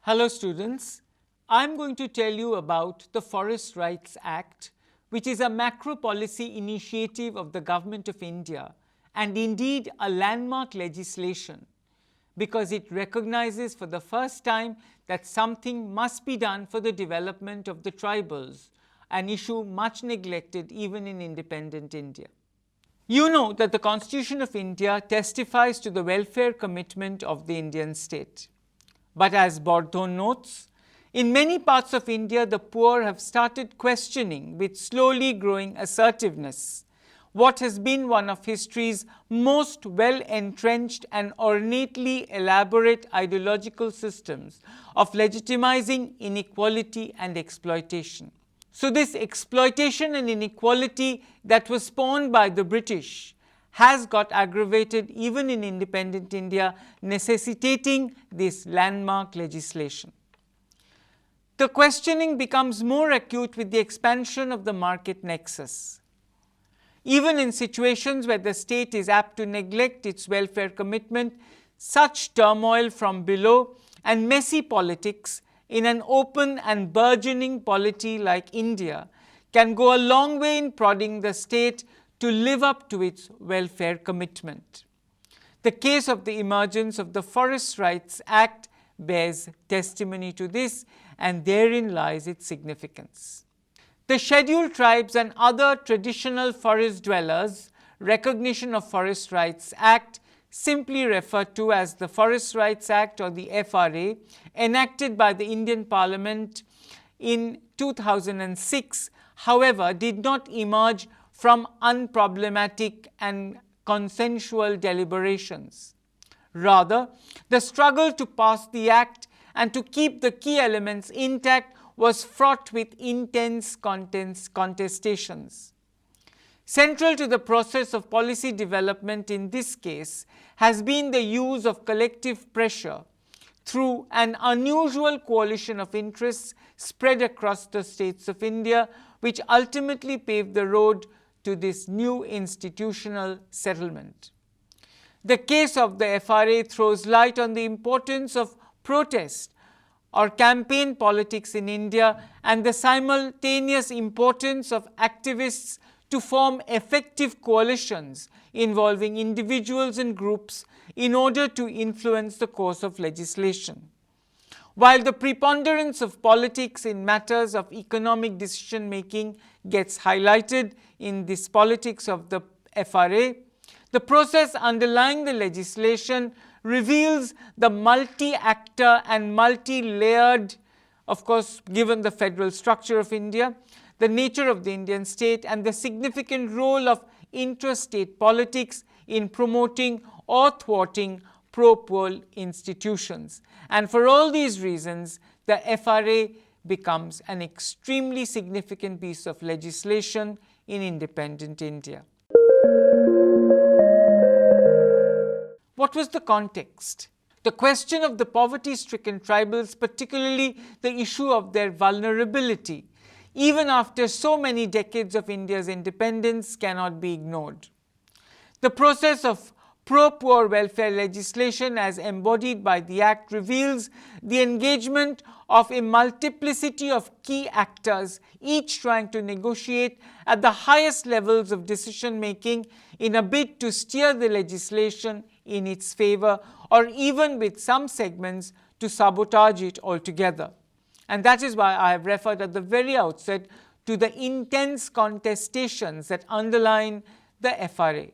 Hello students, I am going to tell you about the Forest Rights Act, which is a macro policy initiative of the Government of India and indeed a landmark legislation because it recognizes for the first time that something must be done for the development of the tribals, an issue much neglected even in independent India. You know that the Constitution of India testifies to the welfare commitment of the Indian state. But as Bordone notes, in many parts of India, the poor have started questioning with slowly growing assertiveness what has been one of history's most well-entrenched and ornately elaborate ideological systems of legitimizing inequality and exploitation. So this exploitation and inequality that was spawned by the British has got aggravated even in independent India, necessitating this landmark legislation. The questioning becomes more acute with the expansion of the market nexus. Even in situations where the state is apt to neglect its welfare commitment, such turmoil from below and messy politics in an open and burgeoning polity like India can go a long way in prodding the state to live up to its welfare commitment. The case of the emergence of the Forest Rights Act bears testimony to this, and therein lies its significance. The Scheduled Tribes and other traditional forest dwellers Recognition of Forest Rights Act, simply referred to as the Forest Rights Act or the FRA, enacted by the Indian Parliament in 2006, however, did not emerge from unproblematic and consensual deliberations. Rather, the struggle to pass the Act and to keep the key elements intact was fraught with intense contestations. Central to the process of policy development in this case has been the use of collective pressure through an unusual coalition of interests spread across the states of India, which ultimately paved the road to this new institutional settlement. The case of the FRA throws light on the importance of protest or campaign politics in India and the simultaneous importance of activists to form effective coalitions involving individuals and groups in order to influence the course of legislation. While the preponderance of politics in matters of economic decision-making gets highlighted in this politics of the FRA, the process underlying the legislation reveals the multi-actor and multi-layered, of course, given the federal structure of India, the nature of the Indian state, and the significant role of interstate politics in promoting or thwarting pro-poor institutions. And for all these reasons, the FRA becomes an extremely significant piece of legislation in independent India. What was the context? The question of the poverty-stricken tribals, particularly the issue of their vulnerability, even after so many decades of India's independence, cannot be ignored. The process of pro-poor welfare legislation as embodied by the Act reveals the engagement of a multiplicity of key actors, each trying to negotiate at the highest levels of decision-making in a bid to steer the legislation in its favor, or even with some segments to sabotage it altogether. And that is why I have referred at the very outset to the intense contestations that underline the FRA.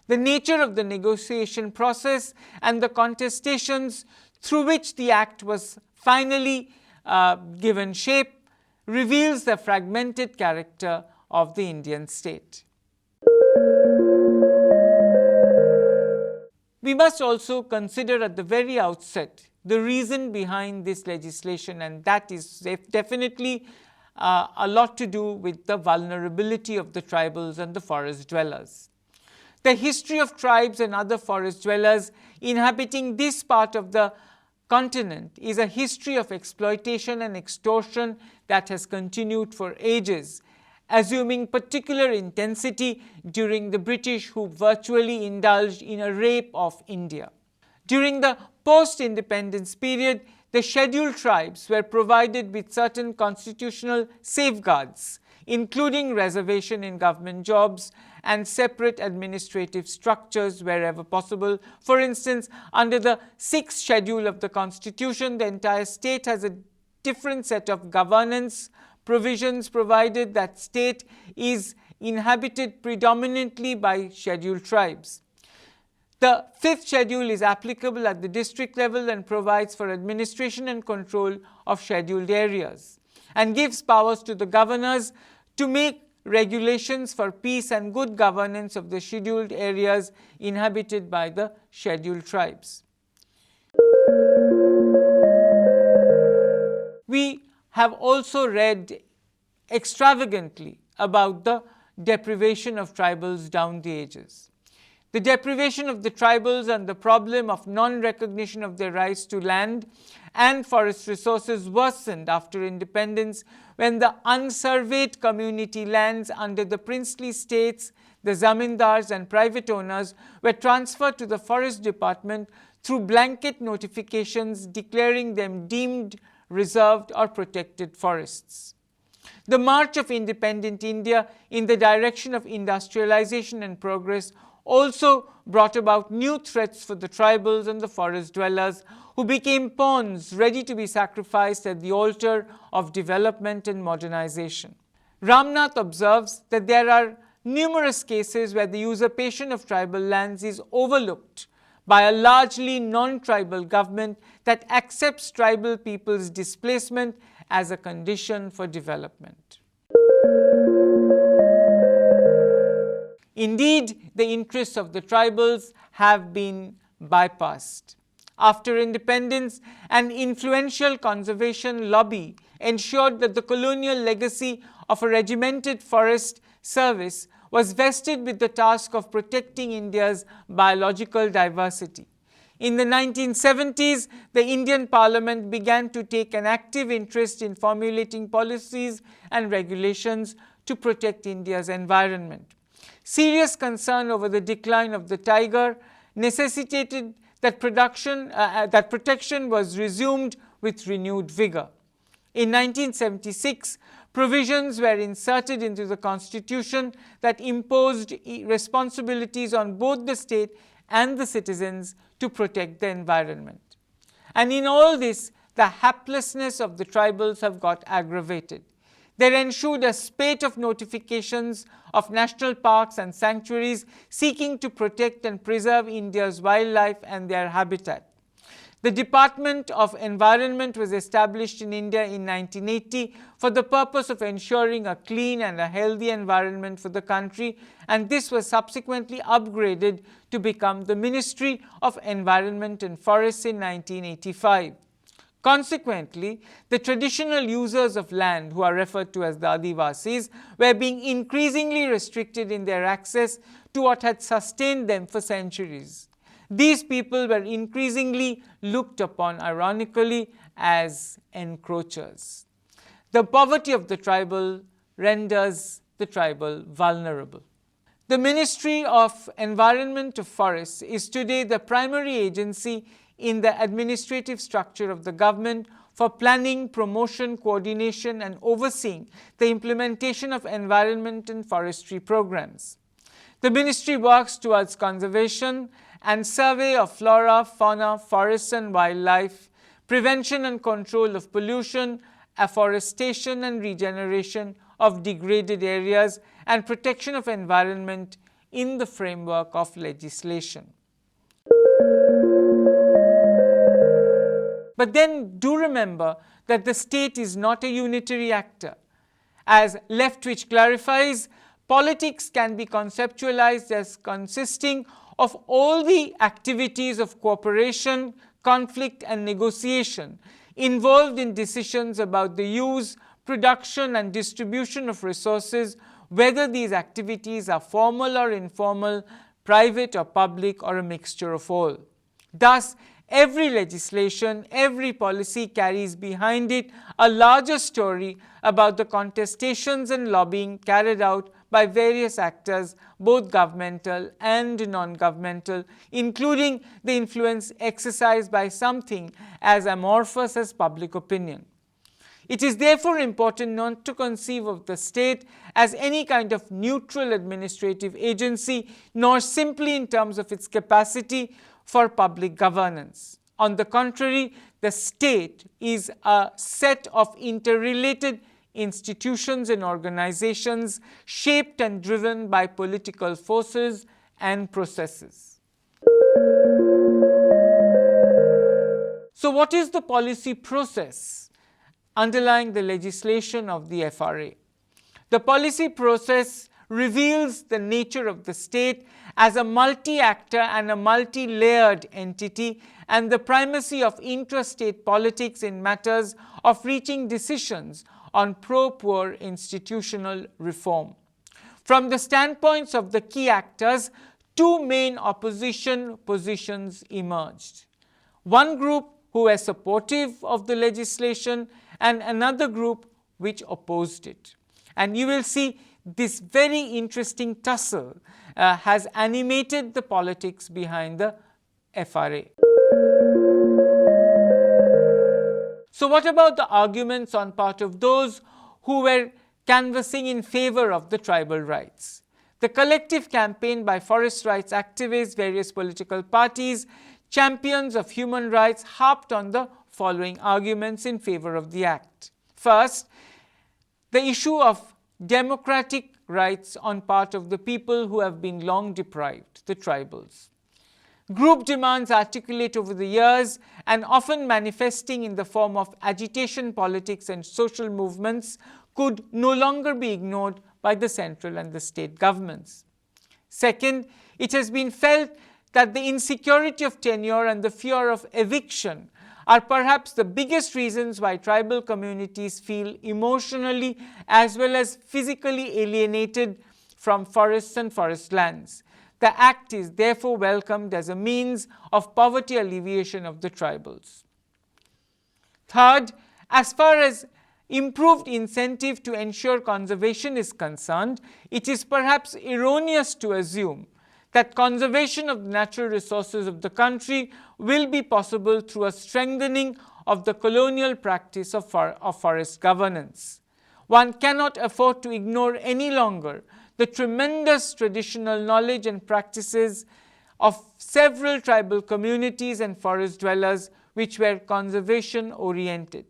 The nature of the negotiation process and the contestations through which the Act was finally given shape reveals the fragmented character of the Indian state. We must also consider at the very outset the reason behind this legislation, and that is definitely a lot to do with the vulnerability of the tribals and the forest dwellers. The history of tribes and other forest dwellers inhabiting this part of the continent is a history of exploitation and extortion that has continued for ages, assuming particular intensity during the British, who virtually indulged in a rape of India. During the post-independence period, the scheduled tribes were provided with certain constitutional safeguards, including reservation in government jobs and separate administrative structures wherever possible. For instance, under the 6th schedule of the Constitution, the entire state has a different set of governance provisions, provided that state is inhabited predominantly by scheduled tribes. The 5th schedule is applicable at the district level and provides for administration and control of scheduled areas, and gives powers to the governors to make regulations for peace and good governance of the scheduled areas inhabited by the scheduled tribes. We have also read extravagantly about the deprivation of tribals down the ages. The deprivation of the tribals and the problem of non-recognition of their rights to land and forest resources worsened after independence, when the unsurveyed community lands under the princely states, the zamindars and private owners, were transferred to the forest department through blanket notifications declaring them deemed reserved or protected forests. The march of independent India in the direction of industrialization and progress also brought about new threats for the tribals and the forest dwellers, who became pawns ready to be sacrificed at the altar of development and modernization. Ramnath observes that there are numerous cases where the usurpation of tribal lands is overlooked by a largely non-tribal government that accepts tribal people's displacement as a condition for development. Indeed, the interests of the tribals have been bypassed. After independence, an influential conservation lobby ensured that the colonial legacy of a regimented forest service was vested with the task of protecting India's biological diversity. In the 1970s, the Indian Parliament began to take an active interest in formulating policies and regulations to protect India's environment. Serious concern over the decline of the tiger necessitated that protection was resumed with renewed vigor. In 1976, provisions were inserted into the Constitution that imposed responsibilities on both the state and the citizens to protect the environment. And in all this, the haplessness of the tribals have got aggravated. There ensued a spate of notifications of national parks and sanctuaries seeking to protect and preserve India's wildlife and their habitat. The Department of Environment was established in India in 1980 for the purpose of ensuring a clean and a healthy environment for the country, and this was subsequently upgraded to become the Ministry of Environment and Forests in 1985. Consequently, the traditional users of land, who are referred to as the Adivasis, were being increasingly restricted in their access to what had sustained them for centuries. These people were increasingly looked upon, ironically, as encroachers. The poverty of the tribal renders the tribal vulnerable. The Ministry of Environment of Forests is today the primary agency in the administrative structure of the government for planning, promotion, coordination, and overseeing the implementation of environment and forestry programs. The ministry works towards conservation and survey of flora, fauna, forests and wildlife, prevention and control of pollution, afforestation and regeneration of degraded areas, and protection of environment in the framework of legislation. But then do remember that the state is not a unitary actor. As Leftwich clarifies, politics can be conceptualized as consisting of all the activities of cooperation, conflict and negotiation involved in decisions about the use, production and distribution of resources, whether these activities are formal or informal, private or public, or a mixture of all. Thus, every legislation, every policy carries behind it a larger story about the contestations and lobbying carried out by various actors, both governmental and non-governmental, including the influence exercised by something as amorphous as public opinion. It is therefore important not to conceive of the state as any kind of neutral administrative agency, nor simply in terms of its capacity for public governance. On the contrary, the state is a set of interrelated institutions and organizations shaped and driven by political forces and processes. So, what is the policy process underlying the legislation of the FRA? The policy process reveals the nature of the state as a multi-actor and a multi-layered entity, and the primacy of intrastate politics in matters of reaching decisions on pro-poor institutional reform. From the standpoints of the key actors, two main opposition positions emerged. One group who were supportive of the legislation and another group which opposed it. And you will see this very interesting tussle has animated the politics behind the FRA. So, what about the arguments on part of those who were canvassing in favor of the tribal rights? The collective campaign by forest rights activists, various political parties, champions of human rights harped on the following arguments in favor of the Act. First, the issue of democratic rights on part of the people who have been long deprived, the tribals. Group demands articulate over the years and often manifesting in the form of agitation politics and social movements could no longer be ignored by the central and the state governments. Second, it has been felt that the insecurity of tenure and the fear of eviction are perhaps the biggest reasons why tribal communities feel emotionally as well as physically alienated from forests and forest lands. The Act is therefore welcomed as a means of poverty alleviation of the tribals. Third, as far as improved incentive to ensure conservation is concerned, it is perhaps erroneous to assume that conservation of the natural resources of the country will be possible through a strengthening of the colonial practice of forest governance. One cannot afford to ignore any longer the tremendous traditional knowledge and practices of several tribal communities and forest dwellers which were conservation oriented.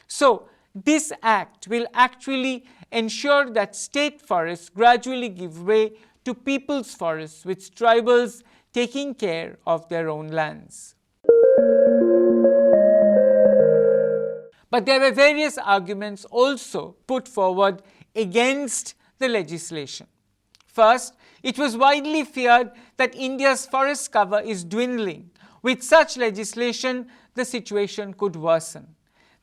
So, this Act will actually ensure that state forests gradually give way to people's forests, with tribals taking care of their own lands. But there were various arguments also put forward against the legislation. First, it was widely feared that India's forest cover is dwindling. With such legislation, the situation could worsen.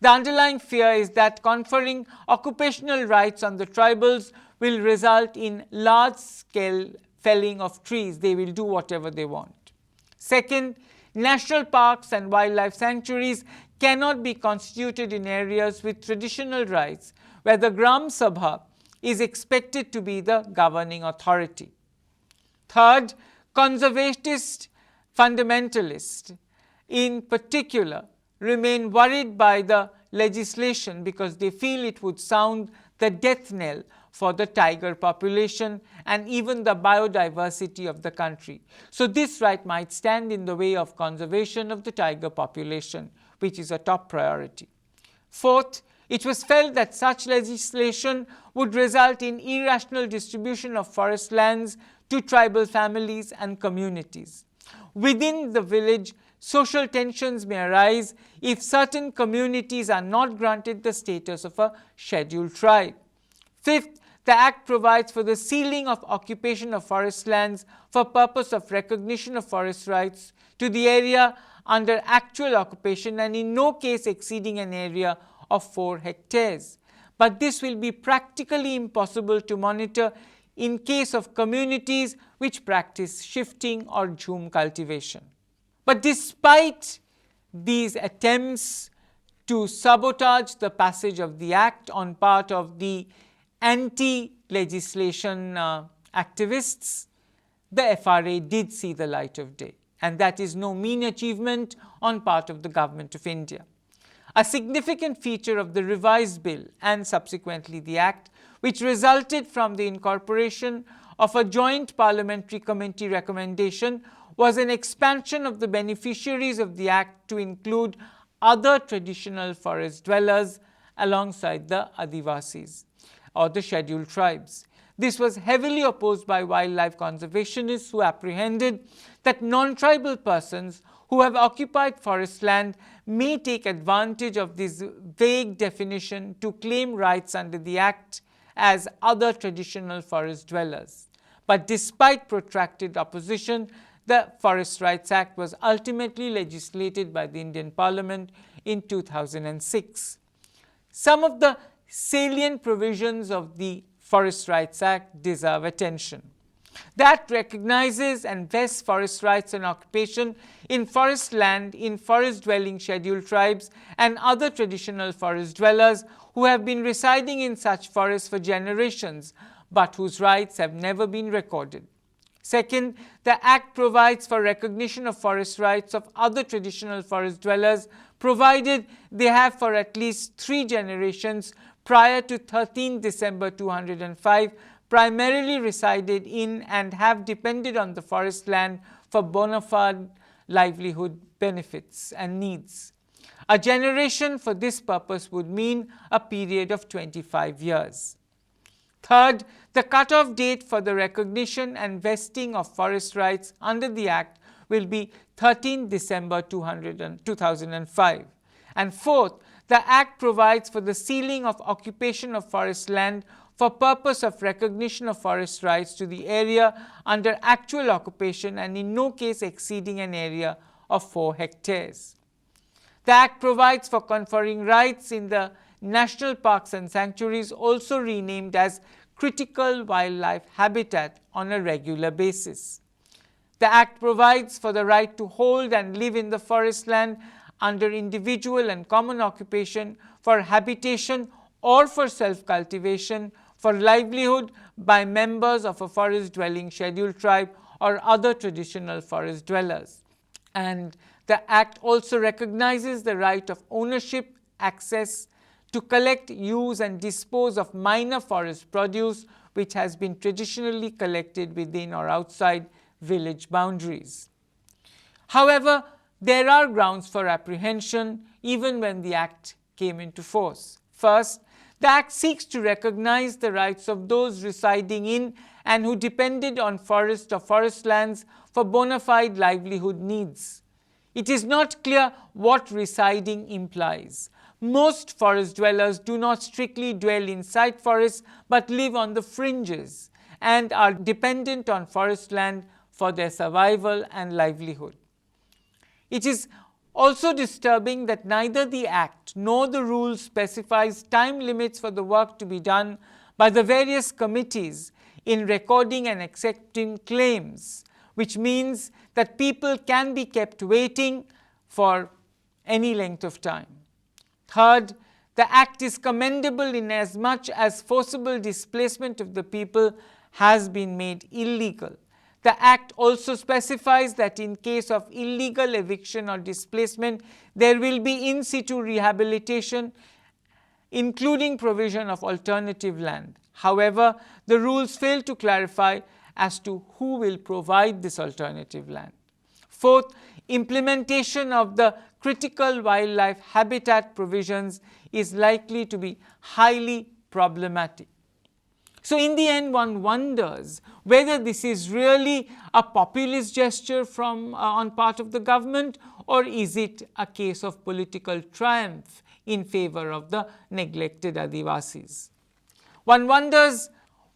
The underlying fear is that conferring occupational rights on the tribals will result in large-scale felling of trees. They will do whatever they want. Second, national parks and wildlife sanctuaries cannot be constituted in areas with traditional rights where the Gram Sabha is expected to be the governing authority. Third, conservatist fundamentalists in particular remain worried by the legislation because they feel it would sound the death knell for the tiger population and even the biodiversity of the country. So this right might stand in the way of conservation of the tiger population, which is a top priority. Fourth, it was felt that such legislation would result in irrational distribution of forest lands to tribal families and communities. Within the village, social tensions may arise if certain communities are not granted the status of a scheduled tribe. Fifth, the Act provides for the ceiling of occupation of forest lands for purpose of recognition of forest rights to the area under actual occupation and in no case exceeding an area of 4 hectares. But this will be practically impossible to monitor in case of communities which practice shifting or jhum cultivation. But despite these attempts to sabotage the passage of the Act on part of the anti-legislation activists, the FRA did see the light of day, and that is no mean achievement on part of the Government of India. A significant feature of the revised bill and subsequently the Act, which resulted from the incorporation of a joint parliamentary committee recommendation, was an expansion of the beneficiaries of the Act to include other traditional forest dwellers alongside the Adivasis or the scheduled tribes. This was heavily opposed by wildlife conservationists who apprehended that non-tribal persons who have occupied forest land may take advantage of this vague definition to claim rights under the Act as other traditional forest dwellers. But despite protracted opposition, the Forest Rights Act was ultimately legislated by the Indian Parliament in 2006. Some of the salient provisions of the Forest Rights Act deserve attention. The Act recognizes and vests forest rights and occupation in forest land in forest-dwelling scheduled tribes and other traditional forest dwellers who have been residing in such forests for generations, but whose rights have never been recorded. Second, the Act provides for recognition of forest rights of other traditional forest dwellers, provided they have for at least 3 generations prior to 13 December 205 primarily resided in and have depended on the forest land for bona fide livelihood benefits and needs. A generation for this purpose would mean a period of 25 years. Third, the cutoff date for the recognition and vesting of forest rights under the Act will be 13 December 2005. And fourth, the Act provides for the ceiling of occupation of forest land for purpose of recognition of forest rights to the area under actual occupation and in no case exceeding an area of 4 hectares. The Act provides for conferring rights in the national parks and sanctuaries, also renamed as critical wildlife habitat, on a regular basis. The Act provides for the right to hold and live in the forest land under individual and common occupation, for habitation or for self-cultivation, for livelihood by members of a forest-dwelling scheduled tribe or other traditional forest dwellers. And the Act also recognizes the right of ownership, access to collect, use and dispose of minor forest produce which has been traditionally collected within or outside village boundaries. However, there are grounds for apprehension even when the Act came into force. First, the Act seeks to recognize the rights of those residing in and who depended on forest or forest lands for bona fide livelihood needs. It is not clear what residing implies. Most forest dwellers do not strictly dwell inside forests but live on the fringes and are dependent on forest land for their survival and livelihood. It is also disturbing that neither the Act nor the rules specifies time limits for the work to be done by the various committees in recording and accepting claims, which means that people can be kept waiting for any length of time. Third, the Act is commendable in as much as forcible displacement of the people has been made illegal. The Act also specifies that in case of illegal eviction or displacement, there will be in situ rehabilitation, including provision of alternative land. However, the rules fail to clarify as to who will provide this alternative land. Fourth, implementation of the critical wildlife habitat provisions is likely to be highly problematic. So in the end, one wonders whether this is really a populist gesture on part of the government, or is it a case of political triumph in favor of the neglected Adivasis. One wonders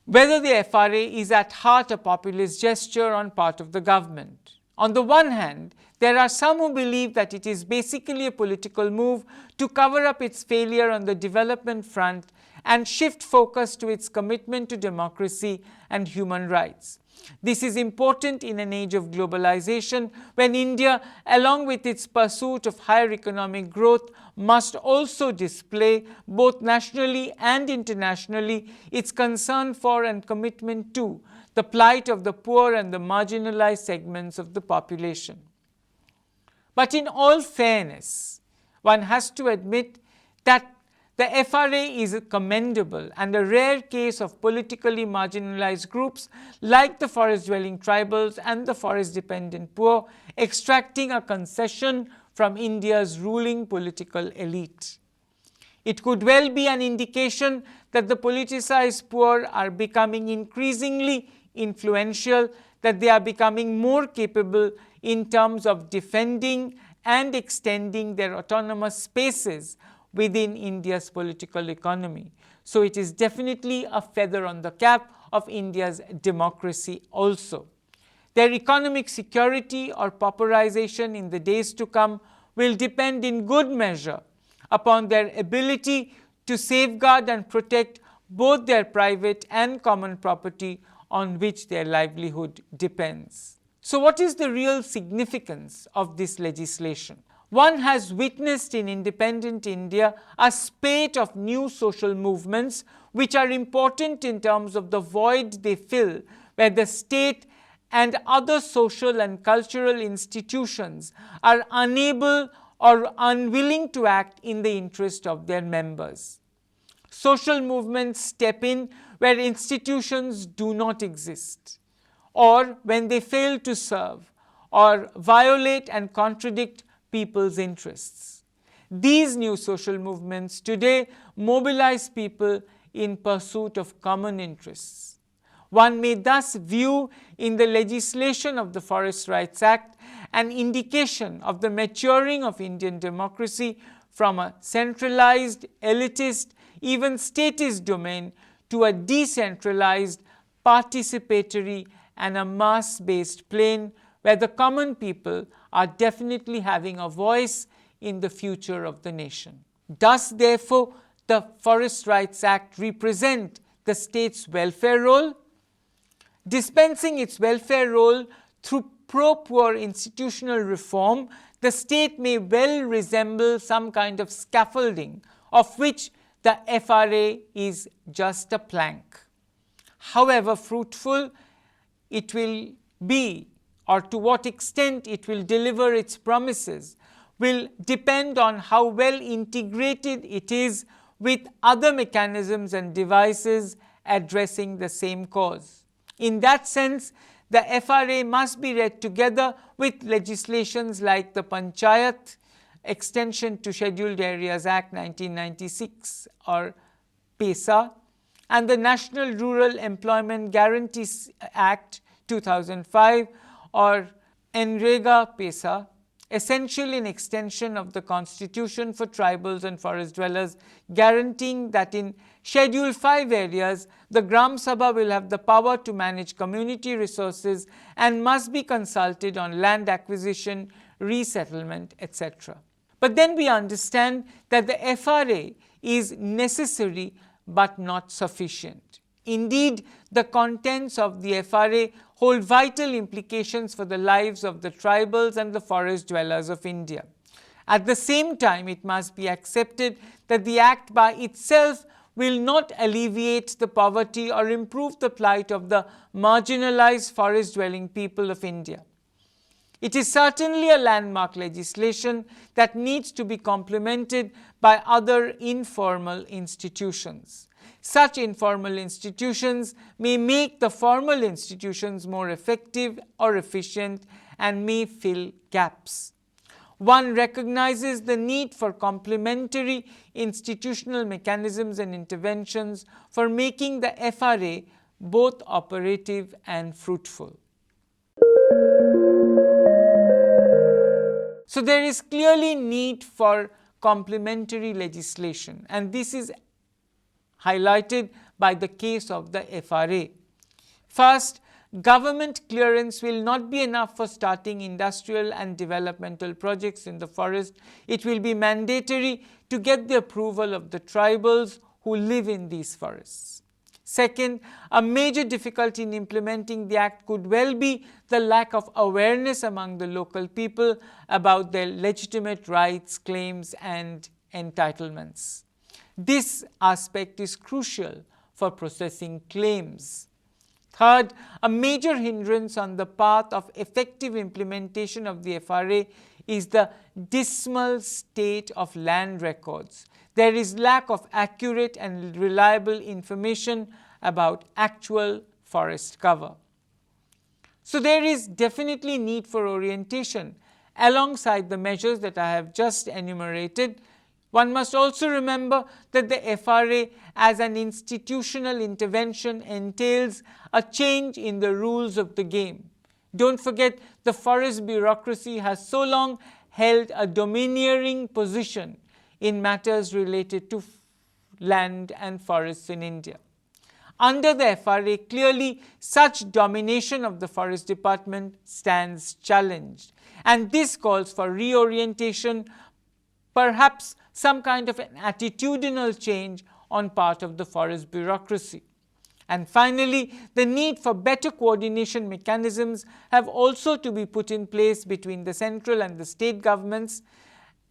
whether the FRA is at heart a populist gesture on part of the government. On the one hand, there are some who believe that it is basically a political move to cover up its failure on the development front and shift focus to its commitment to democracy and human rights. This is important in an age of globalization when India, along with its pursuit of higher economic growth, must also display, both nationally and internationally, its concern for and commitment to the plight of the poor and the marginalized segments of the population. But in all fairness, one has to admit that the FRA is commendable and a rare case of politically marginalized groups like the forest-dwelling tribals and the forest-dependent poor extracting a concession from India's ruling political elite. It could well be an indication that the politicized poor are becoming increasingly influential, that they are becoming more capable in terms of defending and extending their autonomous spaces within India's political economy. So it is definitely a feather on the cap of India's democracy also. Their economic security or pauperization in the days to come will depend in good measure upon their ability to safeguard and protect both their private and common property on which their livelihood depends. So what is the real significance of this legislation? One has witnessed in independent India a spate of new social movements which are important in terms of the void they fill, where the state and other social and cultural institutions are unable or unwilling to act in the interest of their members. Social movements step in where institutions do not exist, or when they fail to serve or violate and contradict people's interests. These new social movements today mobilize people in pursuit of common interests. One may thus view in the legislation of the Forest Rights Act an indication of the maturing of Indian democracy from a centralized, elitist, even statist domain to a decentralized, participatory and a mass-based plane where the common people are definitely having a voice in the future of the nation. Does therefore the Forest Rights Act represent the state's welfare role? Dispensing its welfare role through pro-poor institutional reform, the state may well resemble some kind of scaffolding of which the FRA is just a plank. However fruitful it will be, or to what extent it will deliver its promises, will depend on how well integrated it is with other mechanisms and devices addressing the same cause. In that sense, the FRA must be read together with legislations like the Panchayat Extension to Scheduled Areas Act 1996 or PESA and the National Rural Employment Guarantee Act 2005 or NREGA PESA, essential in extension of the constitution for tribals and forest dwellers, guaranteeing that in Schedule 5 areas, the Gram Sabha will have the power to manage community resources and must be consulted on land acquisition, resettlement, etc. But then we understand that the FRA is necessary but not sufficient. Indeed, the contents of the FRA hold vital implications for the lives of the tribals and the forest dwellers of India. At the same time, it must be accepted that the Act by itself will not alleviate the poverty or improve the plight of the marginalized forest-dwelling people of India. It is certainly a landmark legislation that needs to be complemented by other informal institutions. Such informal institutions may make the formal institutions more effective or efficient and may fill gaps. One recognizes the need for complementary institutional mechanisms and interventions for making the FRA both operative and fruitful. So there is clearly need for complementary legislation, and this is highlighted by the case of the FRA. First, government clearance will not be enough for starting industrial and developmental projects in the forest. It will be mandatory to get the approval of the tribals who live in these forests. Second, a major difficulty in implementing the Act could well be the lack of awareness among the local people about their legitimate rights, claims, and entitlements. This aspect is crucial for processing claims. Third, a major hindrance on the path of effective implementation of the FRA is the dismal state of land records. There is lack of accurate and reliable information about actual forest cover. So there is definitely need for orientation. Alongside the measures that I have just enumerated, one must also remember that the FRA as an institutional intervention entails a change in the rules of the game. Don't forget, the forest bureaucracy has so long held a domineering position in matters related to land and forests in India. Under the FRA, clearly such domination of the Forest Department stands challenged, and this calls for reorientation, perhaps some kind of an attitudinal change on part of the forest bureaucracy. And finally, the need for better coordination mechanisms have also to be put in place between the central and the state governments,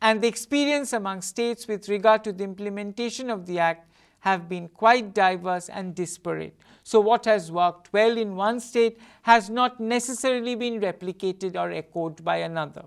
and the experience among states with regard to the implementation of the Act have been quite diverse and disparate. So what has worked well in one state has not necessarily been replicated or echoed by another.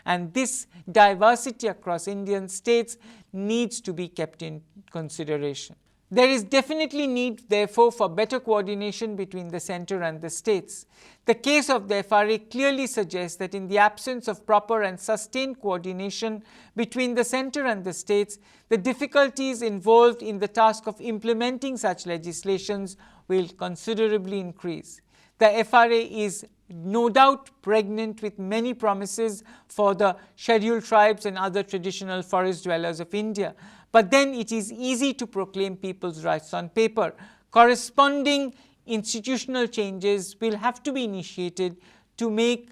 And this diversity across Indian states needs to be kept in consideration. There is definitely need, therefore, for better coordination between the centre and the states. The case of the FRA clearly suggests that in the absence of proper and sustained coordination between the centre and the states, the difficulties involved in the task of implementing such legislations will considerably increase. The FRA is no doubt pregnant with many promises for the scheduled tribes and other traditional forest dwellers of India. But then it is easy to proclaim people's rights on paper. Corresponding institutional changes will have to be initiated to make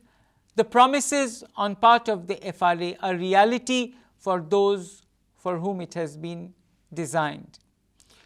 the promises on part of the FRA a reality for those for whom it has been designed.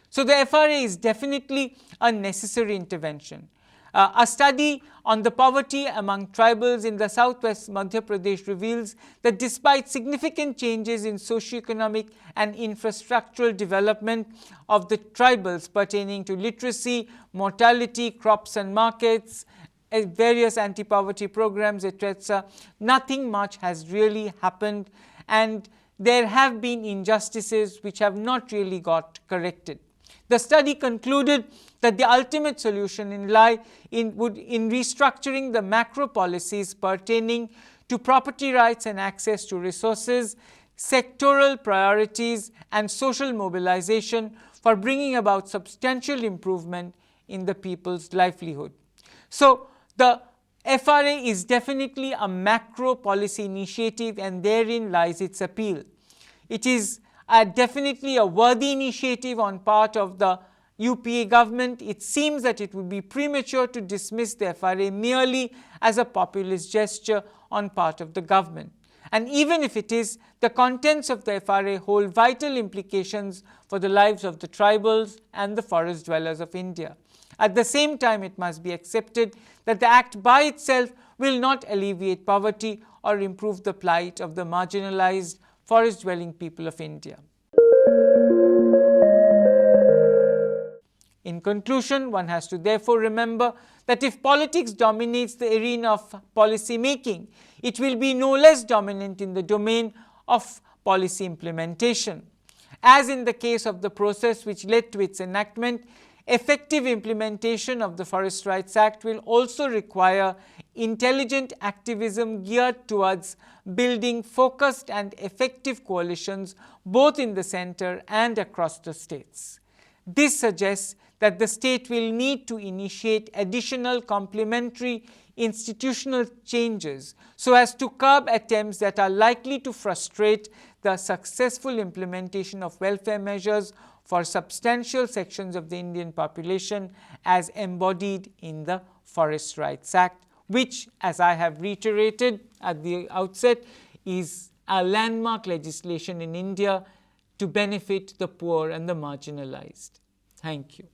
So the FRA is definitely a necessary intervention. A study on the poverty among tribals in the southwest Madhya Pradesh reveals that despite significant changes in socio-economic and infrastructural development of the tribals pertaining to literacy, mortality, crops and markets, various anti-poverty programs, etc., nothing much has really happened, and there have been injustices which have not really got corrected. The study concluded that the ultimate solution would in restructuring the macro policies pertaining to property rights and access to resources, sectoral priorities, and social mobilization for bringing about substantial improvement in the people's livelihood. So the FRA is definitely a macro policy initiative, and therein lies its appeal. It is definitely a worthy initiative on part of the UPA government. It seems that it would be premature to dismiss the FRA merely as a populist gesture on part of the government. And even if it is, the contents of the FRA hold vital implications for the lives of the tribals and the forest dwellers of India. At the same time, it must be accepted that the Act by itself will not alleviate poverty or improve the plight of the marginalized forest-dwelling people of India. In conclusion, one has to therefore remember that if politics dominates the arena of policy making, it will be no less dominant in the domain of policy implementation. As in the case of the process which led to its enactment, effective implementation of the Forest Rights Act will also require intelligent activism geared towards building focused and effective coalitions both in the centre and across the states. This suggests that the state will need to initiate additional complementary institutional changes so as to curb attempts that are likely to frustrate the successful implementation of welfare measures for substantial sections of the Indian population as embodied in the Forest Rights Act, which, as I have reiterated at the outset, is a landmark legislation in India to benefit the poor and the marginalized. Thank you.